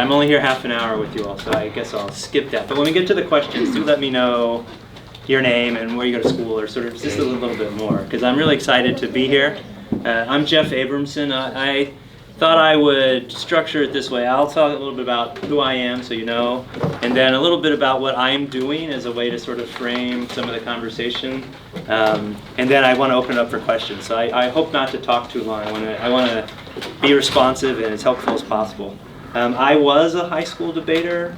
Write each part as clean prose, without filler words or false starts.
I'm only here half an hour with you all, so I guess I'll skip that. But when we get to the questions, do let me know your name and where you go to school, or sort of just a little bit more, because I'm really excited to be here. I'm Jeff Abramson. I thought I would structure it this way. I'll talk a little bit about who I am, so you know, and then a little bit about what I'm doing as a way to sort of frame some of the conversation. And then I want to open it up for questions. So I hope not to talk too long. I want to be responsive and as helpful as possible. I was a high school debater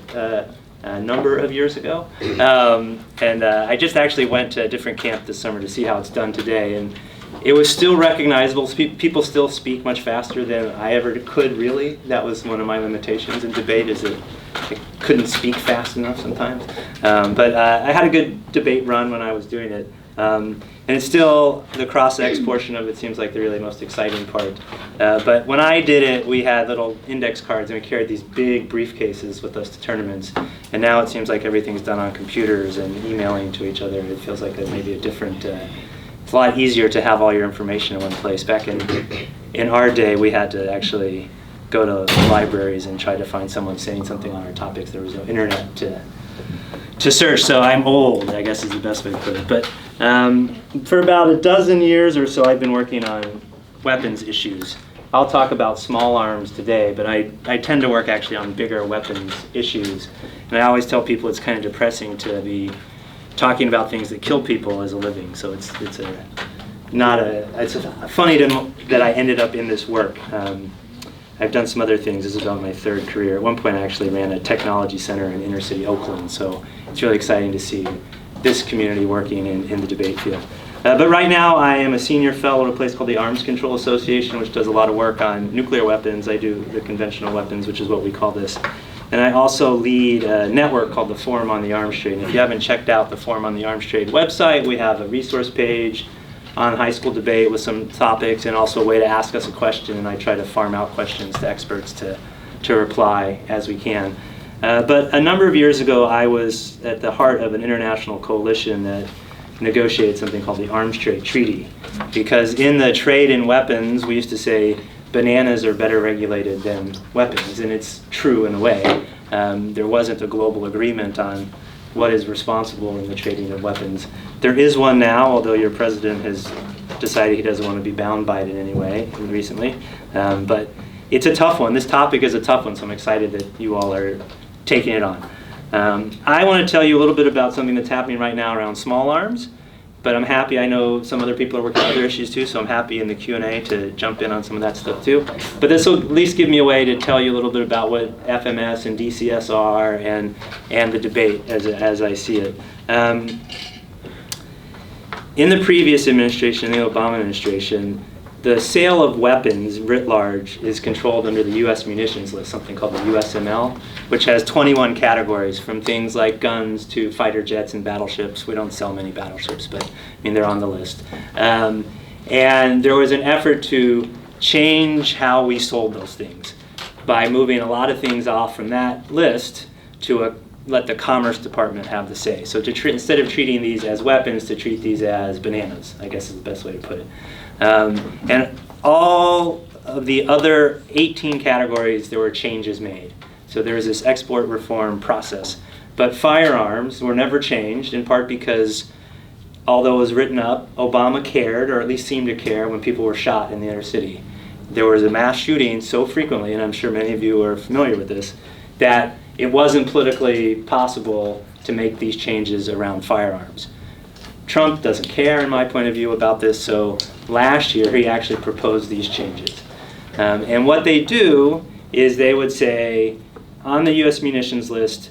a number of years ago, and I just actually went to a different camp this summer to see how it's done today, and it was still recognizable. People still speak much faster than I ever could, really. That was one of my limitations in debate, is that I couldn't speak fast enough sometimes. But I had a good debate run when I was doing it. And it's still, the cross-ex portion of it seems like the really most exciting part. But when I did it, we had little index cards, and we carried these big briefcases with us to tournaments. And now it seems like everything's done on computers and emailing to each other. It feels like maybe a different, it's a lot easier to have all your information in one place. Back in our day, we had to actually go to libraries and try to find someone saying something on our topics. There was no internet to search, so I'm old, I guess is the best way to put it. But for about a dozen years or so, I've been working on weapons issues. I'll talk about small arms today, but I tend to work actually on bigger weapons issues. And I always tell people it's kind of depressing to be talking about things that kill people as a living. So it's funny that I ended up in this work. I've done some other things. This is about my third career. At one point, I actually ran a technology center in inner city Oakland, so it's really exciting to see this community working in the debate field. But right now, I am a senior fellow at a place called the Arms Control Association, which does a lot of work on nuclear weapons. I do the conventional weapons, which is what we call this. And I also lead a network called the Forum on the Arms Trade. And if you haven't checked out the Forum on the Arms Trade website, we have a resource page on high school debate with some topics, and also a way to ask us a question, and I try to farm out questions to experts to reply as we can. But a number of years ago, I was at the heart of an international coalition that negotiated something called the Arms Trade Treaty, because in the trade in weapons, we used to say bananas are better regulated than weapons, and it's true in a way. There wasn't a global agreement on what is responsible in the trading of weapons. There is one now, although your president has decided he doesn't want to be bound by it in any way recently. But it's a tough one. This topic is a tough one, so I'm excited that you all are taking it on. I want to tell you a little bit about something that's happening right now around small arms, but I'm happy, I know some other people are working on other issues too, so I'm happy in the Q&A to jump in on some of that stuff too. But this will at least give me a way to tell you a little bit about what FMS and DCS are and the debate as I see it. In the previous administration, the Obama administration, the sale of weapons writ large is controlled under the U.S. munitions list, something called the USML, which has 21 categories, from things like guns to fighter jets and battleships. We don't sell many battleships, but I mean, they're on the list. And there was an effort to change how we sold those things by moving a lot of things off from that list to let the Commerce Department have the say. So instead of treating these as weapons, to treat these as bananas, I guess is the best way to put it. And all of the other 18 categories, there were changes made. So there was this export reform process. But firearms were never changed, in part because, although it was written up, Obama cared, or at least seemed to care, when people were shot in the inner city. There was a mass shooting so frequently, and I'm sure many of you are familiar with this, that it wasn't politically possible to make these changes around firearms. Trump doesn't care, in my point of view, about this, so last year he actually proposed these changes. And what they do is they would say, on the U.S. munitions list,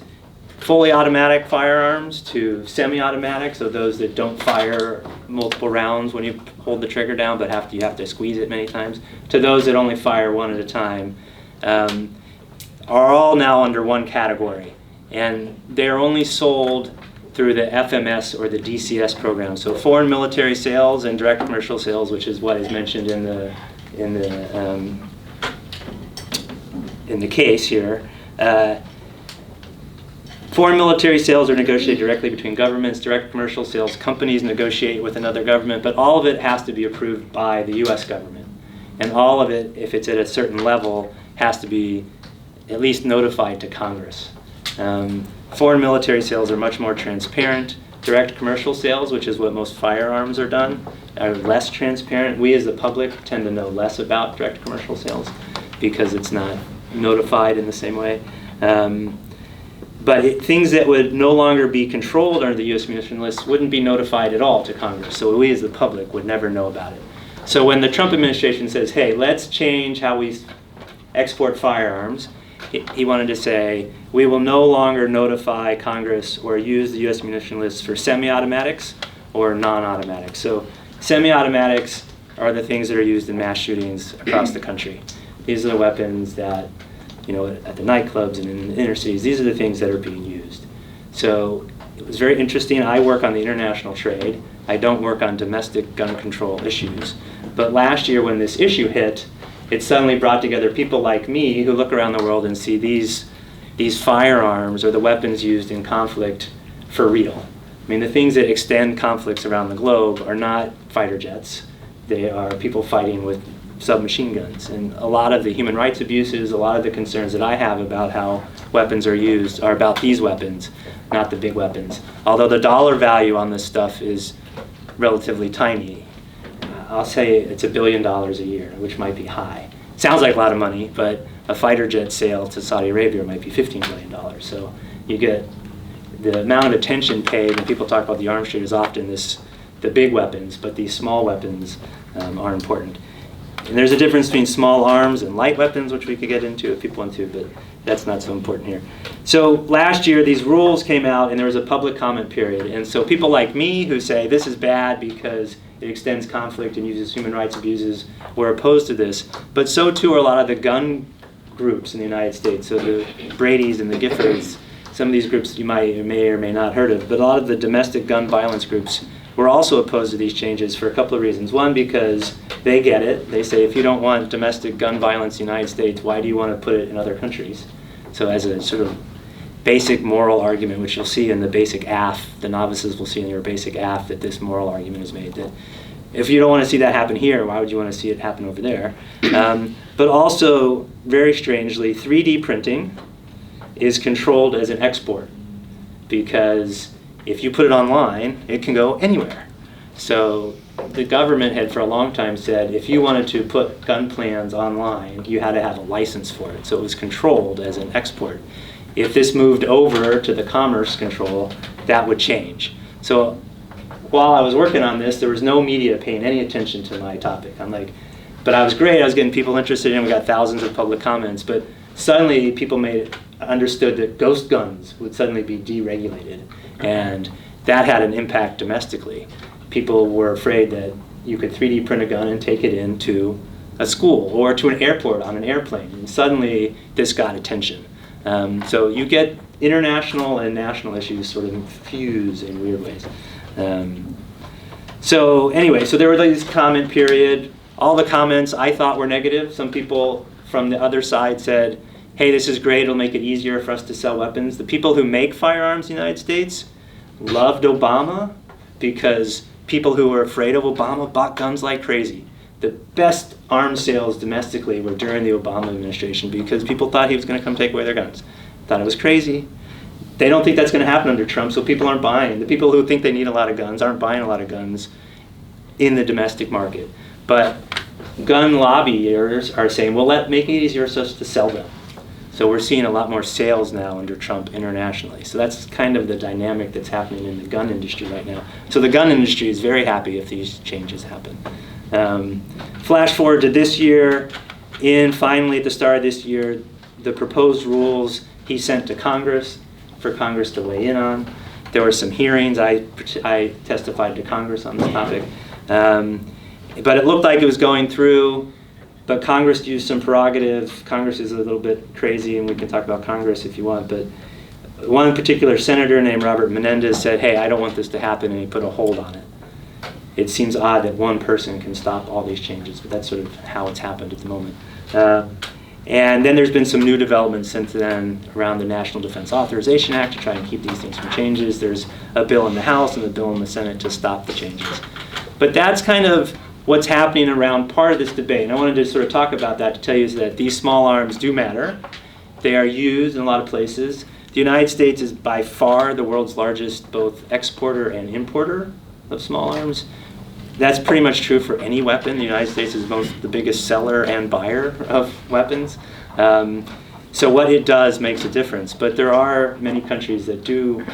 fully automatic firearms to semi-automatic, so those that don't fire multiple rounds when you hold the trigger down, but you have to squeeze it many times, to those that only fire one at a time, are all now under one category. And they're only sold through the FMS or the DCS program. So foreign military sales and direct commercial sales, which is what is mentioned in the case here. Foreign military sales are negotiated directly between governments. Direct commercial sales, companies negotiate with another government, but all of it has to be approved by the U.S. government. And all of it, if it's at a certain level, has to be at least notified to Congress. Foreign military sales are much more transparent. Direct commercial sales, which is what most firearms are done, are less transparent. We as the public tend to know less about direct commercial sales because it's not notified in the same way. But things that would no longer be controlled under the U.S. munition list wouldn't be notified at all to Congress. So we as the public would never know about it. So when the Trump administration says, hey, let's change how we export firearms, he wanted to say, we will no longer notify Congress or use the U.S. munition list for semi-automatics or non-automatics. So semi-automatics are the things that are used in mass shootings across the country. These are the weapons that, at the nightclubs and in the inner cities, these are the things that are being used. So it was very interesting. I work on the international trade. I don't work on domestic gun control issues. But last year when this issue hit, it suddenly brought together people like me who look around the world and see these firearms or the weapons used in conflict for real. I mean, the things that extend conflicts around the globe are not fighter jets. They are people fighting with submachine guns. And a lot of the human rights abuses, a lot of the concerns that I have about how weapons are used are about these weapons, not the big weapons. Although the dollar value on this stuff is relatively tiny. I'll say it's $1 billion a year, which might be high. Sounds like a lot of money, but a fighter jet sale to Saudi Arabia might be $15 billion. So you get the amount of attention paid when people talk about the arms trade is often the big weapons, but these small weapons are important. And there's a difference between small arms and light weapons, which we could get into if people want to, but that's not so important here. So last year, these rules came out, and there was a public comment period. And so people like me who say this is bad because it extends conflict and uses human rights abuses were opposed to this. But so too are a lot of the gun groups in the United States. So the Brady's and the Giffords, some of these groups you may or may not heard of, but a lot of the domestic gun violence groups were also opposed to these changes for a couple of reasons. One, because they get it. They say if you don't want domestic gun violence in the United States, why do you want to put it in other countries? So as a sort of basic moral argument, which you'll see in the basic AF, the novices will see in your basic AF that this moral argument is made, that if you don't want to see that happen here, why would you want to see it happen over there? But also, very strangely, 3D printing is controlled as an export because if you put it online, it can go anywhere. So the government had for a long time said if you wanted to put gun plans online, you had to have a license for it. So it was controlled as an export. If this moved over to the commerce control, that would change. So while I was working on this, there was no media paying any attention to my topic. But I was great. I was getting people interested in it. We got thousands of public comments. But suddenly people understood that ghost guns would suddenly be deregulated. And that had an impact domestically. People were afraid that you could 3D print a gun and take it into a school or to an airport on an airplane. And suddenly this got attention. So you get international and national issues sort of fuse in weird ways. So anyway, so there was this comment period. All the comments I thought were negative. Some people from the other side said, hey, this is great, it'll make it easier for us to sell weapons. The people who make firearms in the United States loved Obama because people who were afraid of Obama bought guns like crazy. The best arms sales domestically were during the Obama administration because people thought he was going to come take away their guns. Thought it was crazy. They don't think that's going to happen under Trump, so people aren't buying. The people who think they need a lot of guns aren't buying a lot of guns in the domestic market. But gun lobbyers are saying, well, make it easier for us to sell them. So we're seeing a lot more sales now under Trump internationally. So that's kind of the dynamic that's happening in the gun industry right now. So the gun industry is very happy if these changes happen. Flash forward to this year, finally at the start of this year, the proposed rules he sent to Congress for Congress to weigh in on. There were some hearings. I testified to Congress on this topic. But it looked like it was going through. But Congress used some prerogative. Congress is a little bit crazy, and we can talk about Congress if you want. But one particular senator named Robert Menendez said, hey, I don't want this to happen, and he put a hold on it. It seems odd that one person can stop all these changes, but that's sort of how it's happened at the moment. And then there's been some new developments since then around the National Defense Authorization Act to try and keep these things from changes. There's a bill in the House and a bill in the Senate to stop the changes. But that's kind of what's happening around part of this debate. And I wanted to sort of talk about that to tell you that these small arms do matter. They are used in a lot of places. The United States is by far the world's largest both exporter and importer of small arms. That's pretty much true for any weapon. The United States is the biggest seller and buyer of weapons. So what it does makes a difference. But there are many countries that do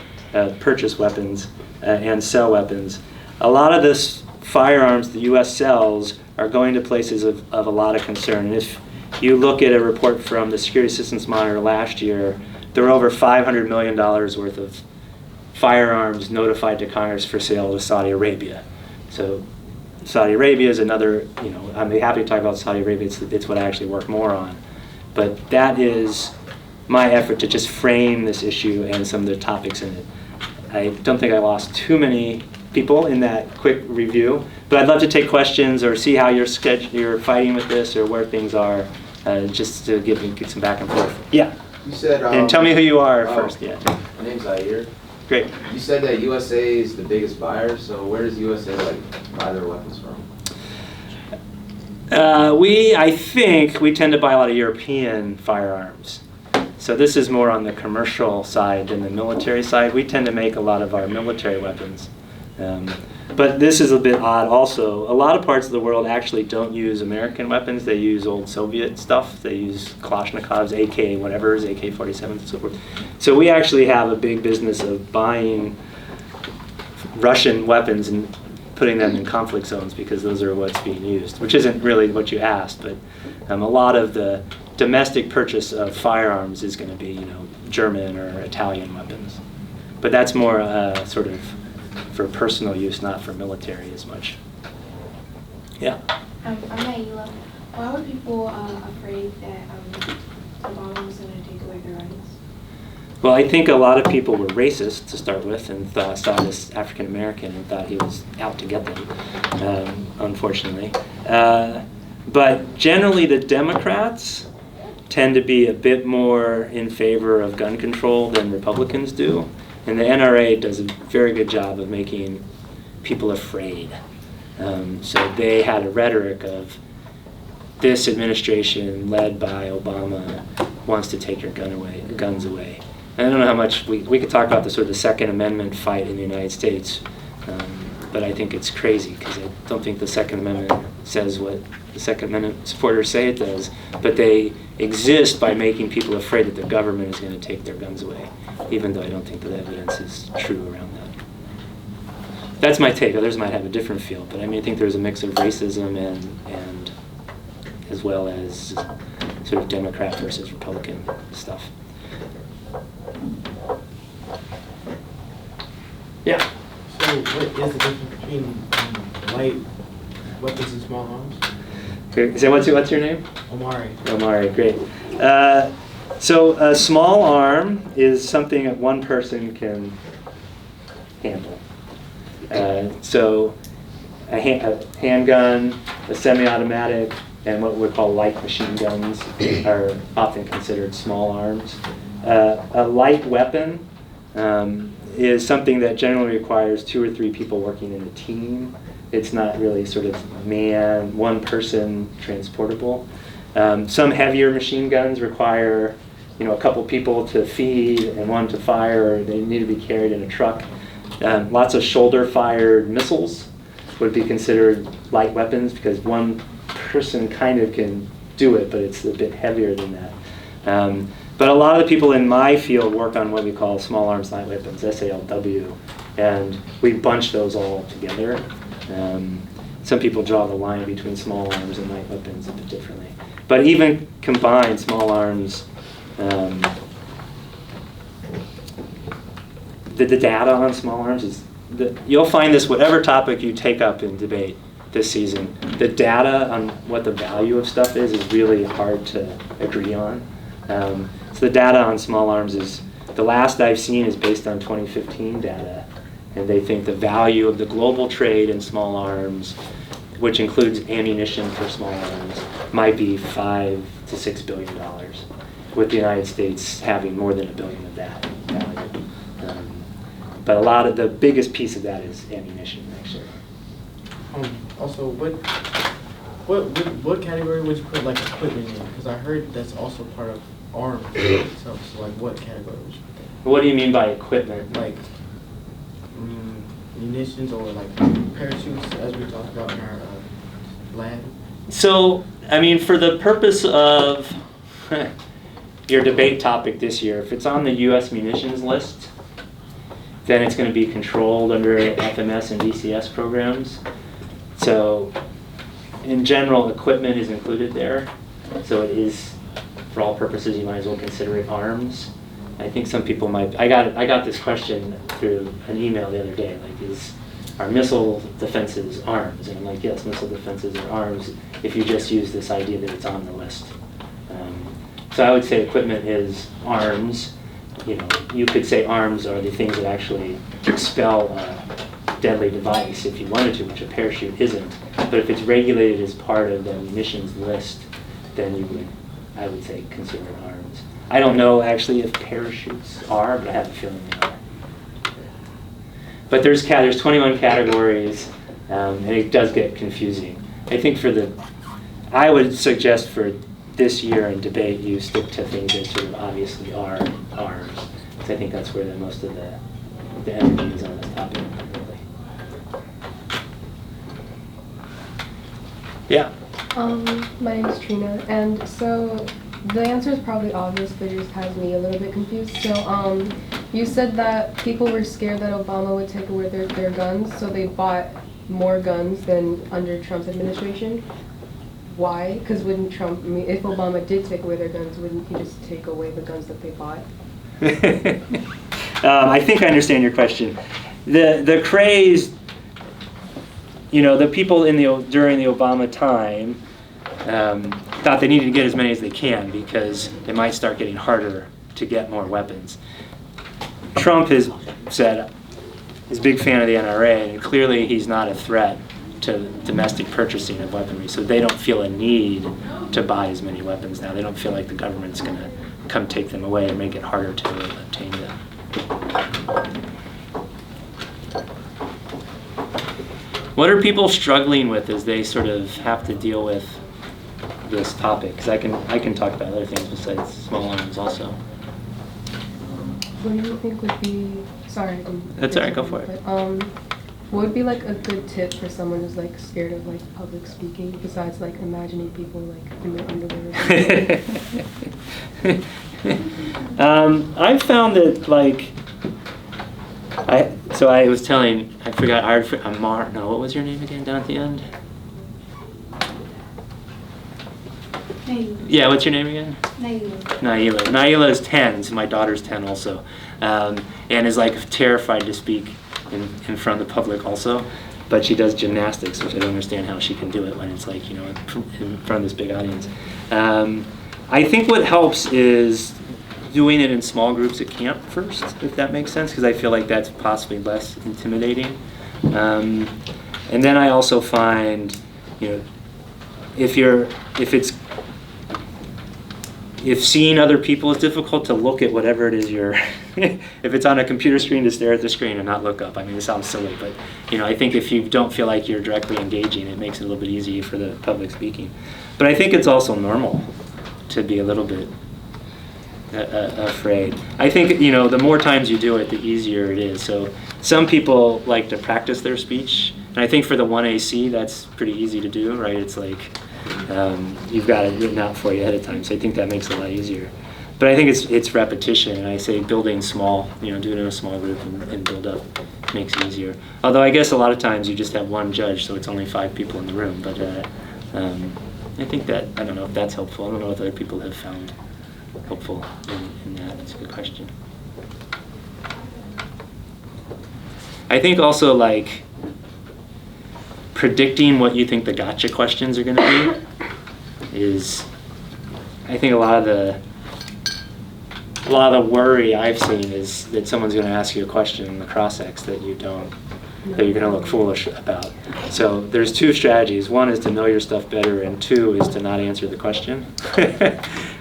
purchase weapons and sell weapons. A lot of this firearms the U.S. sells are going to places of a lot of concern. And if you look at a report from the Security Assistance Monitor last year, there were over $500 million worth of firearms notified to Congress for sale to Saudi Arabia. So Saudi Arabia is another, I'm happy to talk about Saudi Arabia, it's what I actually work more on. But that is my effort to just frame this issue and some of the topics in it. I don't think I lost too many people in that quick review, but I'd love to take questions or see how you're fighting with this or where things are, just to get some back and forth. Yeah. You said. And tell me who you are first. Yeah. My name's Zaire. Great. You said that USA is the biggest buyer. So where does USA buy their weapons from? I think we tend to buy a lot of European firearms. So this is more on the commercial side than the military side. We tend to make a lot of our military weapons. But this is a bit odd also. A lot of parts of the world actually don't use American weapons. They use old Soviet stuff. They use Kalashnikovs, AK whatever's, AK-47s and so forth. So we actually have a big business of buying Russian weapons and putting them in conflict zones because those are what's being used, which isn't really what you asked, but a lot of the domestic purchase of firearms is going to be, German or Italian weapons. But that's more sort of for personal use, not for military as much. Yeah? I'm Naila. Why were people afraid that Obama was going to take away their rights? Well, I think a lot of people were racist to start with and saw this African American and thought he was out to get them, unfortunately. But generally the Democrats tend to be a bit more in favor of gun control than Republicans do. And the NRA does a very good job of making people afraid. So they had a rhetoric of this administration led by Obama wants to take your guns away. I don't know how much we could talk about the sort of the Second Amendment fight in the United States, but I think it's crazy because I don't think the Second Amendment says what the Second Amendment supporters say it does, but they exist by making people afraid that the government is going to take their guns away, even though I don't think that evidence is true around that. That's my take. Others might have a different feel, but I think there's a mix of racism and as well as sort of Democrat versus Republican stuff. Yeah. So what is the difference between light weapons and small arms? Okay. So what's your name? Omari. Omari, great. So a small arm is something that one person can handle. So a handgun, a semi-automatic, and what we call light machine guns are often considered small arms. A light weapon is something that generally requires 2 or 3 people working in a team. It's not really sort of one person transportable. Some heavier machine guns require a couple people to feed and one to fire, or they need to be carried in a truck. Lots of shoulder-fired missiles would be considered light weapons because one person kind of can do it, but it's a bit heavier than that. But a lot of the people in my field work on what we call small arms light weapons, SALW, and we bunch those all together. Some people draw the line between small arms and light weapons a bit differently. But even combined small arms, the data on small arms is, you'll find this whatever topic you take up in debate this season, the data on what the value of stuff is really hard to agree on. So the data on small arms is, the last I've seen is based on 2015 data, and they think the value of the global trade in small arms, which includes ammunition for small arms, might be $5 to $6 billion, with the United States having more than $1 billion of that value. But a lot of the biggest piece of that is ammunition, actually. Also, what category would you put equipment in? Because I heard that's also part of arms itself, so like what category would you put that? What do you mean by equipment? Like munitions or like parachutes, as we talked about in our lab? So, I mean, for the purpose of your debate topic this year, if it's on the U.S. munitions list, then it's going to be controlled under FMS and DCS programs. So, in general, equipment is included there. So it is, for all purposes, you might as well consider it arms. I think some people might. I got this question through an email the other day. Like, are missile defenses arms? And I'm like, yes, missile defenses are arms. If you just use this idea that it's on the list. So I would say equipment is arms. You know, you could say arms are the things that actually expel a deadly device if you wanted to, which a parachute isn't. But if it's regulated as part of the munitions list, then you would, I would say, consider it arms. I don't know actually if parachutes are, but I have a feeling they are. But there's 21 categories, and it does get confusing. I think I would suggest for this year in debate, you stick to things that sort of obviously are arms. Because I think that's where most of the energy is on this topic, really. Yeah? My name is Trina, and so the answer is probably obvious, but it just has me a little bit confused. So, you said that people were scared that Obama would take away their guns, so they bought more guns than under Trump's administration. Why? Because wouldn't Trump, if Obama did take away their guns, wouldn't he just take away the guns that they bought? I think I understand your question. The craze, you know, the people during the Obama time thought they needed to get as many as they can because it might start getting harder to get more weapons. Trump has said he's a big fan of the NRA, and clearly he's not a threat to domestic purchasing of weaponry, so they don't feel a need to buy as many weapons now. They don't feel like the government's going to come take them away and make it harder to obtain them. What are people struggling with as they sort of have to deal with this topic? Because I can talk about other things besides small arms also. What do you think would be, sorry. That's all right, go for it. But, what would be like a good tip for someone who's like scared of like public speaking, besides like imagining people like in their underwear? I found that like, I was telling, I forgot, what was your name again down at the end? Naila. Yeah, what's your name again? Naila. Naila is 10, so my daughter's 10 also, and is like terrified to speak in front of the public also, but she does gymnastics, which I don't understand how she can do it when it's like, you know, in front of this big audience. I think what helps is doing it in small groups at camp first, if that makes sense, because I feel like that's possibly less intimidating. And then I also find, you know, if seeing other people is difficult, to look at whatever it is if it's on a computer screen, to stare at the screen and not look up. I mean, it sounds silly, but you know, I think if you don't feel like you're directly engaging, it makes it a little bit easier for the public speaking. But I think it's also normal to be a little bit afraid. I think, you know, the more times you do it, the easier it is. So some people like to practice their speech, and I think for the 1AC, that's pretty easy to do, right? It's like, you've got it written out for you ahead of time, so I think that makes it a lot easier. But I think it's repetition, and I say building small, you know, do it in a small group and build up makes it easier. Although I guess a lot of times you just have one judge, so it's only 5 people in the room. But I think that, I don't know if that's helpful. I don't know if other people have found helpful in that. It's a good question. I think also like predicting what you think the gotcha questions are going to be is, I think a lot of the worry I've seen is that someone's going to ask you a question in the cross-ex that you're going to look foolish about. So there's 2 strategies. One is to know your stuff better, and 2 is to not answer the question.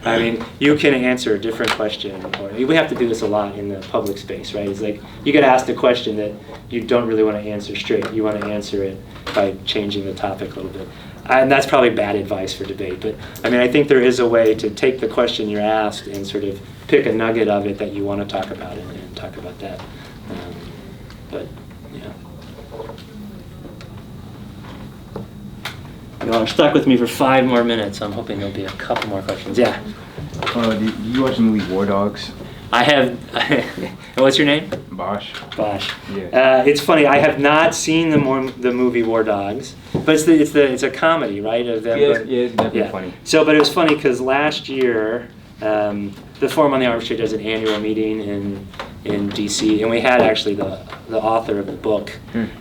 I mean, you can answer a different question, or we have to do this a lot in the public space, right? It's like you get asked a question that you don't really want to answer straight. You want to answer it by changing the topic a little bit. and that's probably bad advice for debate, but I mean, I think there is a way to take the question you're asked and sort of pick a nugget of it that you want to talk about and talk about that. But, yeah. You are stuck with me for 5 more minutes. I'm hoping there'll be a couple more questions. Yeah. Do you watch the movie War Dogs? I have. What's your name? Bosch. Bosch. Yeah. It's funny. I have not seen the movie War Dogs, but it's a comedy, right? Of them. Yeah, it's definitely funny. So, but it was funny because last year, the Forum on the Arms Trade does an annual meeting in D.C. and we had actually the author of the book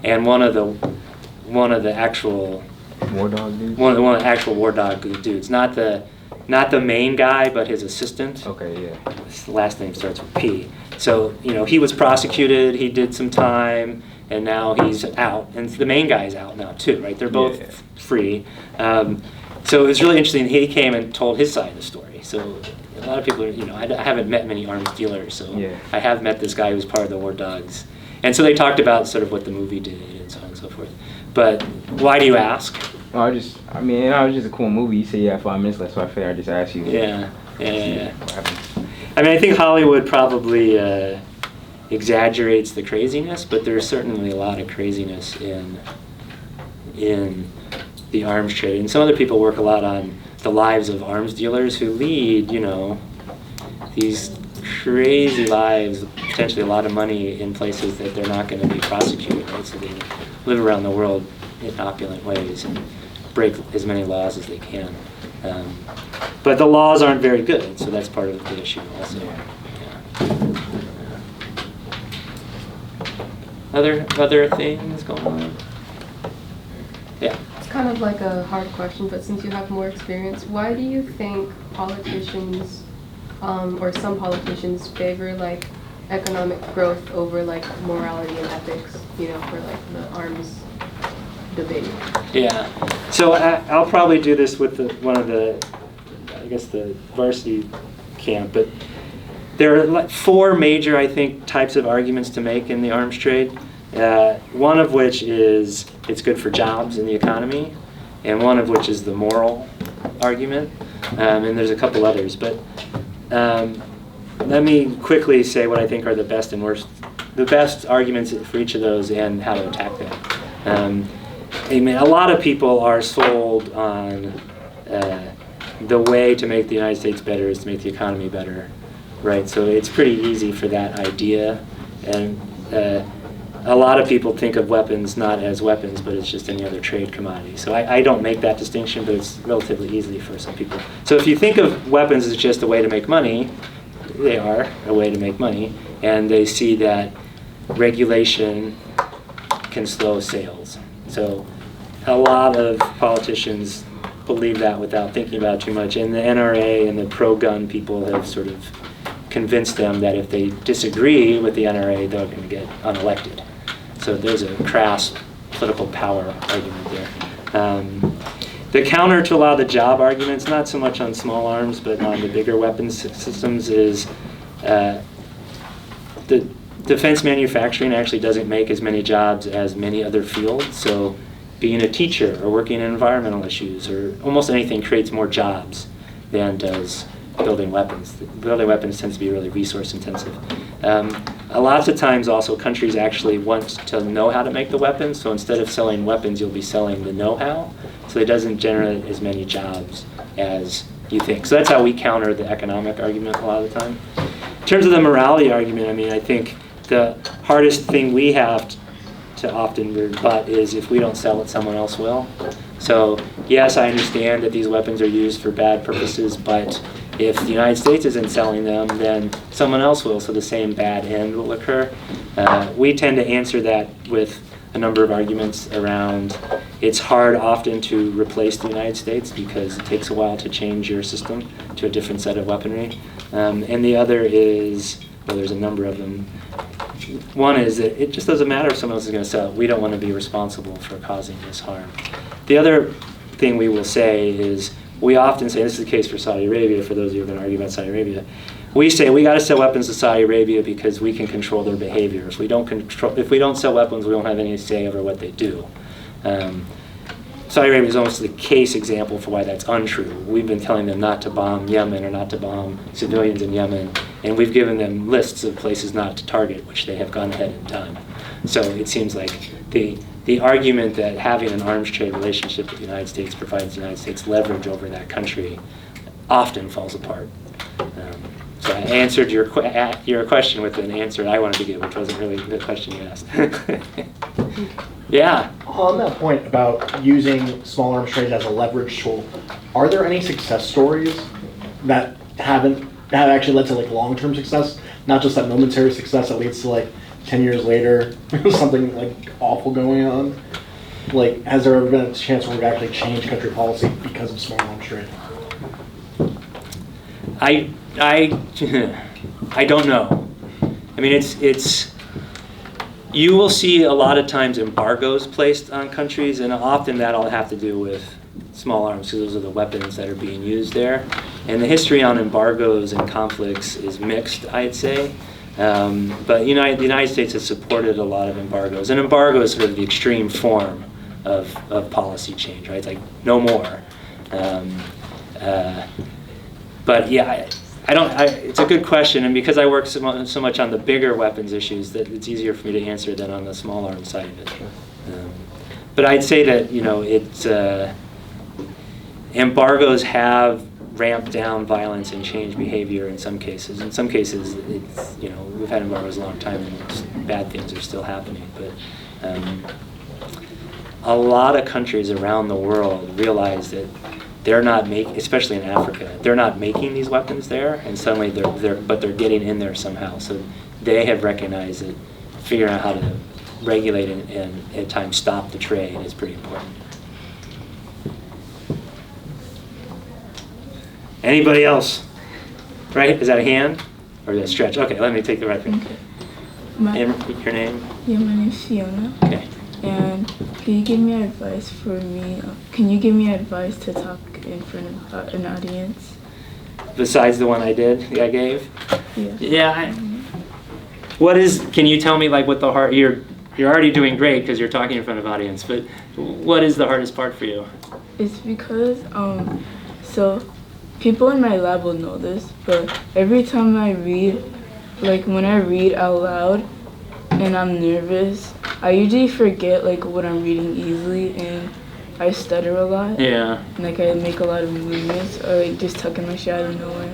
and one of the actual War Dog dudes? one of the actual War Dog dudes, not the main guy, but his assistant. Okay, yeah. His last name starts with P. So, he was prosecuted, he did some time, and now he's out. And the main guy's out now too, right? They're both free. So it was really interesting. He came and told his side of the story. So a lot of people are, I haven't met many arms dealers, so I have met this guy who was part of the War Dogs. And so they talked about sort of what the movie did and so on and so forth. But why do you ask? It was just a cool movie. You say you have 5 minutes left, so I figured I'd just ask you. Yeah. What happened. I mean, I think Hollywood probably exaggerates the craziness, but there's certainly a lot of craziness in the arms trade. And some other people work a lot on the lives of arms dealers who lead, these crazy lives, potentially a lot of money in places that they're not going to be prosecuted, right? So they live around the world in opulent ways and break as many laws as they can. But the laws aren't very good, so that's part of the issue also. Yeah. Other things going on? Yeah. It's kind of like a hard question, but since you have more experience, why do you think politicians, or some politicians, favor like economic growth over like morality and ethics, for like the arms debate? Yeah. So I'll probably do this with one of the varsity camp, but there are like 4 major, I think, types of arguments to make in the arms trade. One of which is it's good for jobs in the economy, and one of which is the moral argument, and there's a couple others. But let me quickly say what I think are the best arguments for each of those and how to attack them. A lot of people are sold on the way to make the United States better is to make the economy better, right? So it's pretty easy for that idea, and a lot of people think of weapons not as weapons, but it's just any other trade commodity. So I don't make that distinction, but it's relatively easy for some people. So if you think of weapons as just a way to make money, they are a way to make money, and they see that regulation can slow sales. So a lot of politicians believe that without thinking about it too much, and the NRA and the pro-gun people have sort of convinced them that if they disagree with the NRA, they're going to get unelected. So there's a crass political power argument there. The counter to a lot of the job arguments, not so much on small arms, but on the bigger weapons systems, is the defense manufacturing actually doesn't make as many jobs as many other fields. So being a teacher or working in environmental issues or almost anything creates more jobs than does building weapons. Building weapons tends to be really resource intensive. Lots of times also countries actually want to know how to make the weapons, so instead of selling weapons you'll be selling the know-how, so it doesn't generate as many jobs as you think. So that's how we counter the economic argument a lot of the time. In terms of the morality argument, I think the hardest thing we have to often rebut is if we don't sell it, someone else will. So yes, I understand that these weapons are used for bad purposes, but if the United States isn't selling them, then someone else will, so the same bad end will occur. We tend to answer that with a number of arguments around it's hard often to replace the United States because it takes a while to change your system to a different set of weaponry. And the other is, well, there's a number of them. One is that it just doesn't matter if someone else is going to sell it. We don't want to be responsible for causing this harm. The other thing we will say is, we often say, this is the case for Saudi Arabia, for those of you who are going to argue about Saudi Arabia, we say we got to sell weapons to Saudi Arabia because we can control their behavior. If we don't sell weapons, we don't have any say over what they do. Saudi Arabia is almost the case example for why that's untrue. We've been telling them not to bomb Yemen or not to bomb civilians in Yemen, and we've given them lists of places not to target, which they have gone ahead and done. So it seems like the argument that having an arms trade relationship with the United States provides the United States leverage over that country often falls apart. So I answered your question with an answer I wanted to give, which wasn't really the question you asked. Yeah. On that point about using small arms trade as a leverage tool, are there any success stories that have actually led to like long-term success, not just that momentary success that leads to like 10 years later something like awful going on? Like, has there ever been a chance where we've actually changed country policy because of small arms trade? I don't know. I mean, it's you will see a lot of times embargoes placed on countries, and often that'll have to do with small arms, because those are the weapons that are being used there. And the history on embargoes and conflicts is mixed, I'd say. But the United States has supported a lot of embargoes. An embargo is sort of the extreme form of policy change, right? It's like no more. But yeah, it's a good question, and because I work so much on the bigger weapons issues, that it's easier for me to answer than on the small arms side of it. But I'd say that embargoes have ramped down violence and changed behavior in some cases. In some cases, it's we've had embargoes a long time, and bad things are still happening. But a lot of countries around the world realize that they're not especially in Africa, they're not making these weapons there, and suddenly they're getting in there somehow. So they have recognized that figuring out how to regulate and at times stop the trade is pretty important. Anybody else? Right? Is that a hand or is that a stretch? Okay, let me take the right thing. Okay. Your name? Yeah, my name's Fiona. Okay. And can you give me advice to talk in front of an audience? Besides the one I gave? Yeah. Yeah. Can you tell me like what you're already doing great because you're talking in front of audience, but what is the hardest part for you? It's because, so people in my lab will know this, but every time I read, like when I read out loud and I'm nervous, I usually forget like what I'm reading easily, and I stutter a lot. Yeah. Like I make a lot of movements, or like just tucking my shit out of nowhere.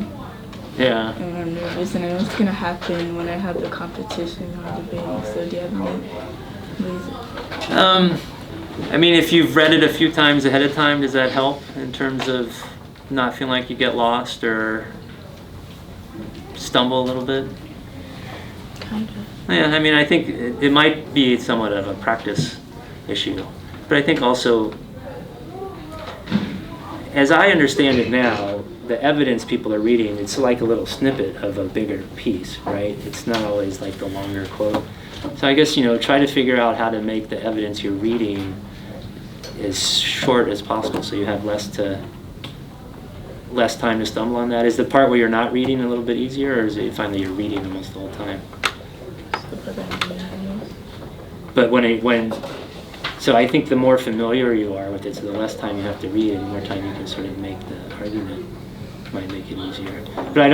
Yeah. And I'm nervous, and I know what's gonna happen when I have the competition or debating. So do you have any ways? I mean, if you've read it a few times ahead of time, does that help in terms of not feeling like you get lost or stumble a little bit? Kind of. Yeah, I mean, I think it might be somewhat of a practice issue. But I think also, as I understand it now, the evidence people are reading, it's like a little snippet of a bigger piece, right? It's not always like the longer quote. So I guess, try to figure out how to make the evidence you're reading as short as possible so you have less time to stumble on that. Is the part where you're not reading a little bit easier, or is it you find that you're reading almost the whole time? But so I think the more familiar you are with it, so the less time you have to read and the more time you can sort of make the argument, might make it easier. But I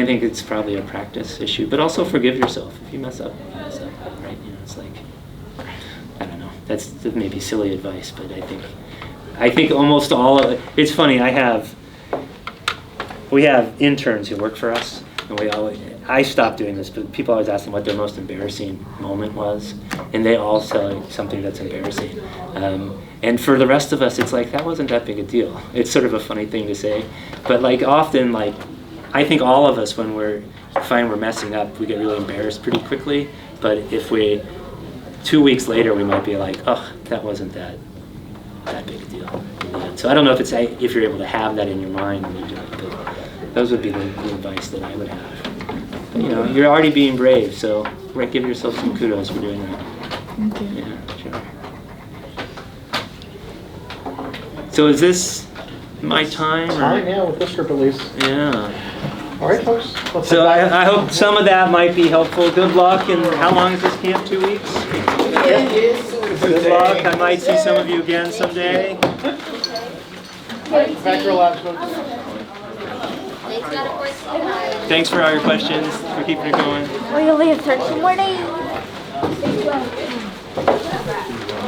think it's probably a practice issue. But also forgive yourself. If you mess up, you mess up, right? It's like, I don't know. That's maybe silly advice, but I think almost all of it. It's funny, we have interns who work for us, and I stopped doing this, but people always ask them what their most embarrassing moment was, and they all tell something that's embarrassing. And for the rest of us, it's like, that wasn't that big a deal. It's sort of a funny thing to say, but like often, like I think all of us, when we find we're messing up, we get really embarrassed pretty quickly. But if 2 weeks later, we might be like, oh, that wasn't that big a deal. So I don't know if you're able to have that in your mind when you do it, but those would be the advice that I would have. But, you're already being brave, so give yourself some kudos for doing that. Thank you. Yeah, sure. So is this my time? Time, yeah, with this group at least. Yeah. All right, folks. Let's So head back. I hope some of that might be helpful. Good luck, and how long is this camp? 2 weeks? Yeah, Good luck. I might see some of you again someday. Back to your last one. Thanks for all your questions, for keeping it going. We only have 13 more days.